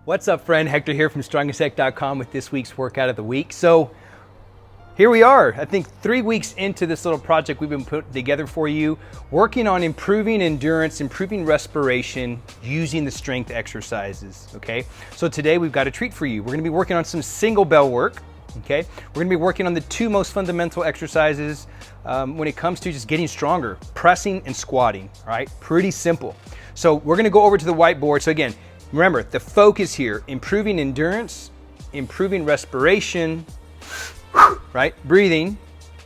What's up, friend? Hector here from 𝗀𝗏𝗃.com with this week's workout of the week. So here we are, I think 3 weeks into this little project we've been putting together for you, working on improving endurance, improving respiration, using the strength exercises, okay? So today we've got a treat for you. We're gonna be working on some single bell work, okay? We're gonna be working on the two most fundamental exercises when it comes to just getting stronger, pressing and squatting, all right? Pretty simple. So we're gonna go over to the whiteboard. So again, remember, the focus here, improving endurance, improving respiration, right? Breathing,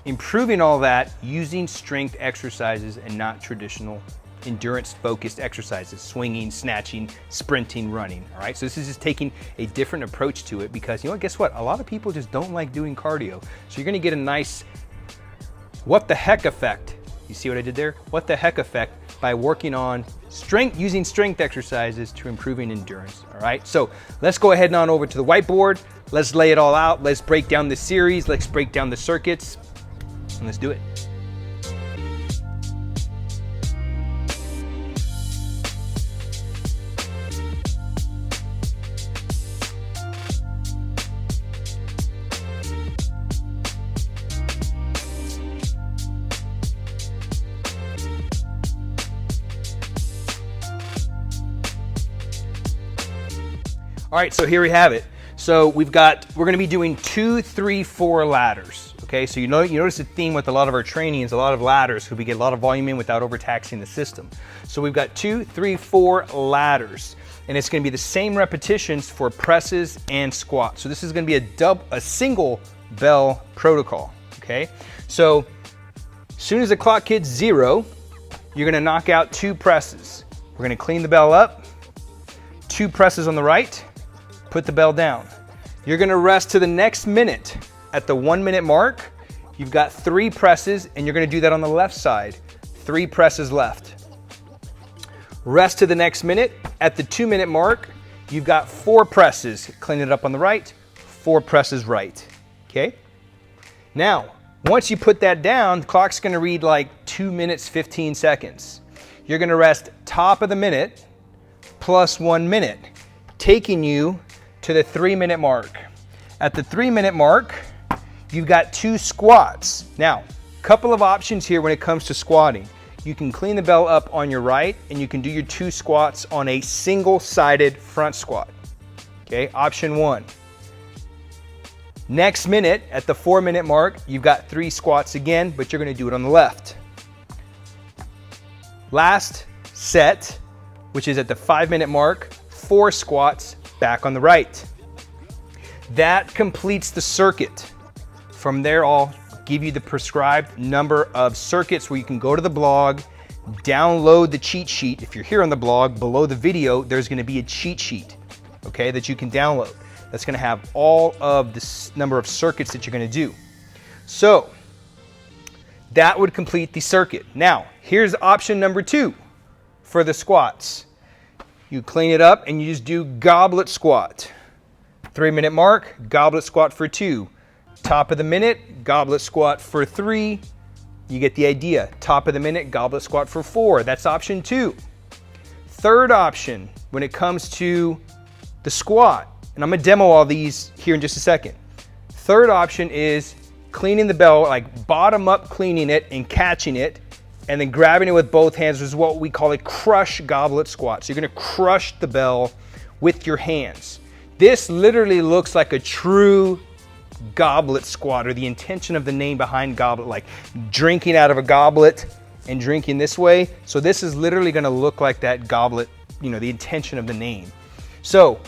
improving all that using strength exercises and not traditional endurance-focused exercises, swinging, snatching, sprinting, running, all right? So this is just taking a different approach to it because, you know what, guess what? A lot of people just don't like doing cardio. So you're gonna get a nice what the heck effect. You see what I did there? What the heck effect by working on strength, using strength exercises to improving endurance, all right? So let's go ahead and on over to the whiteboard. Let's lay it all out. Let's break down the series. Let's break down the circuits, and let's do it. All right, so here we have it. So we're gonna be doing 2, 3, 4 ladders, okay? So you notice the theme with a lot of our training is a lot of ladders, so we get a lot of volume in without overtaxing the system. So we've got 2, 3, 4 ladders, and it's gonna be the same repetitions for presses and squats. So this is gonna be a single bell protocol, okay? So as soon as the clock hits 0, you're gonna knock out 2 presses. We're gonna clean the bell up, 2 presses on the right, put the bell down. You're gonna rest to the next minute. At the 1 minute mark, you've got 3 presses, and you're gonna do that on the left side. 3 presses left. Rest to the next minute. At the 2 minute mark, you've got 4 presses. Clean it up on the right, 4 presses right, okay? Now, once you put that down, the clock's gonna read like 2 minutes, 15 seconds. You're gonna rest top of the minute plus 1 minute, taking you to the 3 minute mark. At the 3 minute mark, you've got 2 squats. Now, a couple of options here when it comes to squatting. You can clean the bell up on your right, and you can do your 2 squats on a single-sided front squat. Okay, option 1. Next minute, at the 4 minute mark, you've got 3 squats again, but you're gonna do it on the left. Last set, which is at the 5 minute mark, 4 squats back on the right. That completes the circuit. From there, I'll give you the prescribed number of circuits where you can go to the blog, download the cheat sheet. If you're here on the blog, below the video, there's gonna be a cheat sheet, okay, that you can download. That's gonna have all of this number of circuits that you're gonna do. So that would complete the circuit. Now, here's option number 2 for the squats. You clean it up and you just do goblet squat. 3 minute mark, goblet squat for 2. Top of the minute, goblet squat for 3. You get the idea. Top of the minute, goblet squat for 4. That's option 2. Third option when it comes to the squat, and I'm gonna demo all these here in just a second. Third option is cleaning the bell, like bottom up cleaning it and catching it, and then grabbing it with both hands is what we call a crush goblet squat. So you're gonna crush the bell with your hands. This literally looks like a true goblet squat, or the intention of the name behind goblet, like drinking out of a goblet and drinking this way. So this is literally gonna look like that goblet, you know, the intention of the name. So,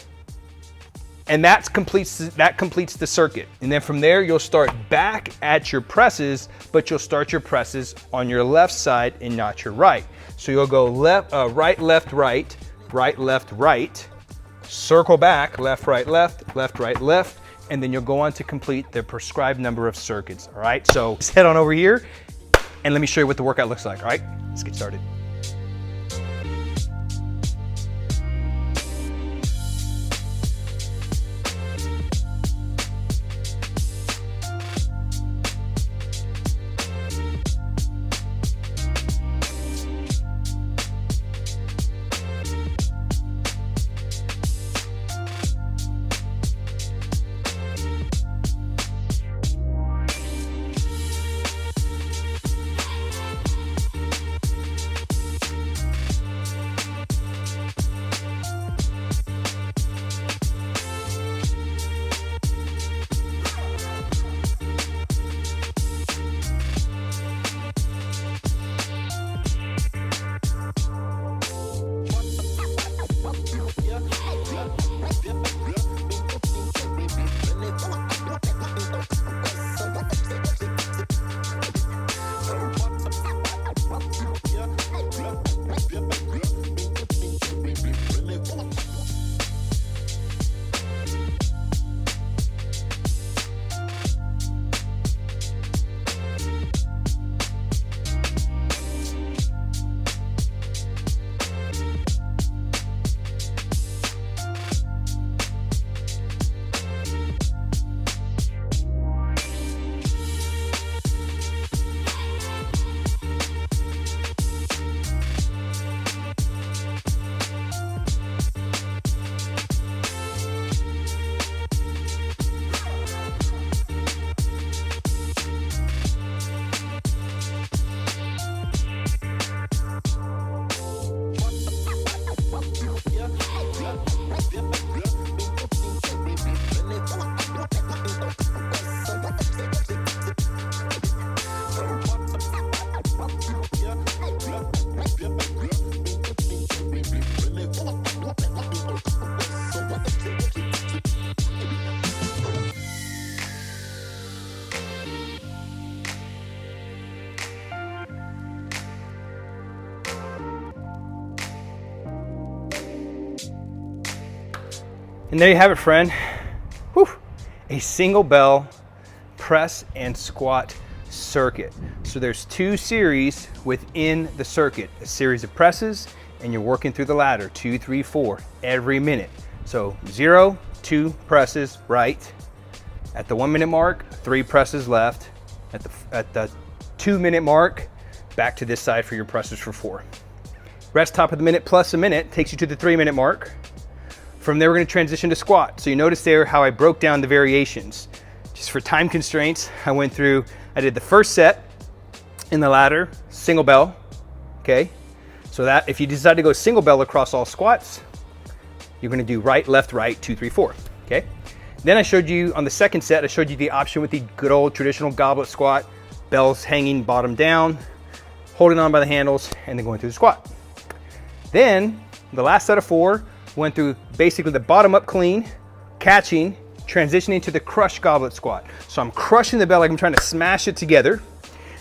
and that completes the circuit. And then from there, you'll start back at your presses, but you'll start your presses on your left side and not your right. So you'll go left, right, left, right, right, left, right, circle back, left, right, left, left, right, left, and then you'll go on to complete the prescribed number of circuits, all right? So let's head on over here and let me show you what the workout looks like, all right? Let's get started. And there you have it, friend. Whew. A single bell press and squat circuit. So there's 2 series within the circuit, a series of presses, and you're working through the ladder, 2, 3, 4 every minute. So 0, 2 presses right. At the 1 minute mark, 3 presses left. At the 2 minute mark, back to this side for your presses for 4. Rest top of the minute plus a minute takes you to the 3 minute mark. From there, we're going to transition to squat. So you notice there how I broke down the variations. Just for time constraints, I did the first set in the ladder, single bell, okay? So that if you decide to go single bell across all squats, you're going to do right, left, right, 2, 3, 4, okay? Then I showed you on the second set, I showed you the option with the good old traditional goblet squat, bells hanging bottom down, holding on by the handles, and then going through the squat. Then the last set of 4 went through basically the bottom up clean, catching, transitioning to the crush goblet squat. So I'm crushing the bell like I'm trying to smash it together.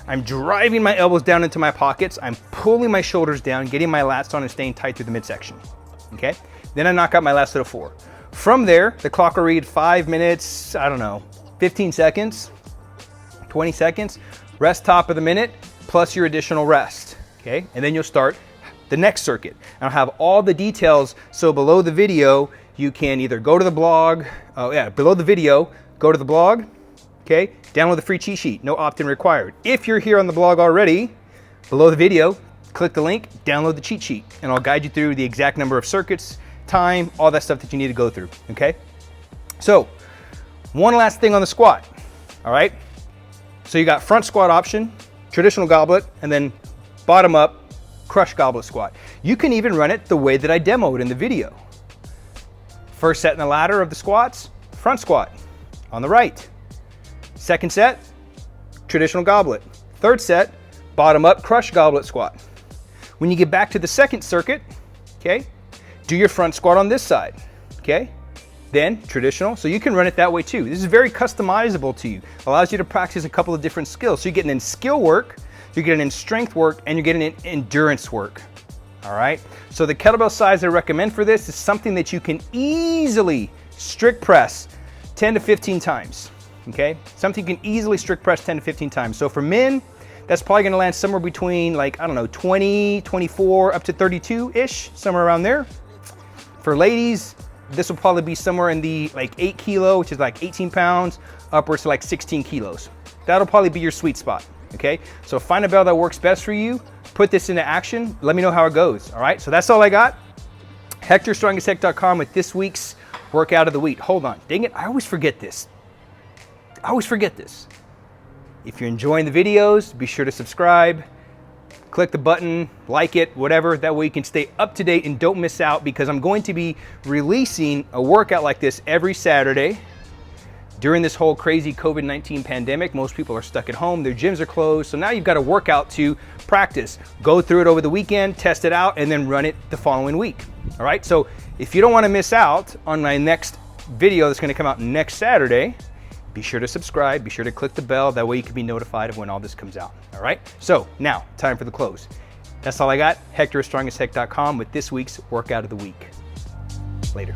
I'm driving my elbows down into my pockets. I'm pulling my shoulders down, getting my lats on and staying tight through the midsection, okay? Then I knock out my last set of 4. From there, the clock will read 5 minutes, I don't know, 15 seconds, 20 seconds, rest top of the minute, plus your additional rest, okay? And then you'll start the next circuit. And I'll have all the details, so below the video, you can either go to the blog, below the video, go to the blog, okay? Download the free cheat sheet, no opt-in required. If you're here on the blog already, below the video, click the link, download the cheat sheet, and I'll guide you through the exact number of circuits, time, all that stuff that you need to go through, okay? So, one last thing on the squat, all right? So you got front squat option, traditional goblet, and then bottom up, crush goblet squat. You can even run it the way that I demoed in the video. First set in the ladder of the squats, front squat on the right. Second set, traditional goblet. Third set, bottom up, crush goblet squat. When you get back to the second circuit, okay, do your front squat on this side, okay? Then traditional, so you can run it that way too. This is very customizable to you. Allows you to practice a couple of different skills. So you're getting in skill work, you're getting in strength work, and you're getting in endurance work, all right? So the kettlebell size I recommend for this is something that you can easily strict press 10 to 15 times, okay? Something you can easily strict press 10 to 15 times. So for men, that's probably gonna land somewhere between like, I don't know, 20, 24, up to 32-ish, somewhere around there. For ladies, this will probably be somewhere in the like 8 kilo, which is like 18 pounds, upwards to like 16 kilos. That'll probably be your sweet spot, okay? So find a bell that works best for you, put this into action, let me know how it goes, all right? So that's all I got. HectorStrongestHec.com with this week's workout of the week. Hold on, dang it, I always forget this. If you're enjoying the videos, be sure to subscribe, click the button, like it, whatever. That way you can stay up to date and don't miss out, because I'm going to be releasing a workout like this every Saturday. During this whole crazy COVID-19 pandemic, most people are stuck at home, their gyms are closed, so now you've got a workout to practice. Go through it over the weekend, test it out, and then run it the following week. All right, so if you don't want to miss out on my next video that's going to come out next Saturday, be sure to subscribe, be sure to click the bell, that way you can be notified of when all this comes out, all right? So now, time for the close. That's all I got. HectorStrongestHec.com with this week's workout of the week. Later.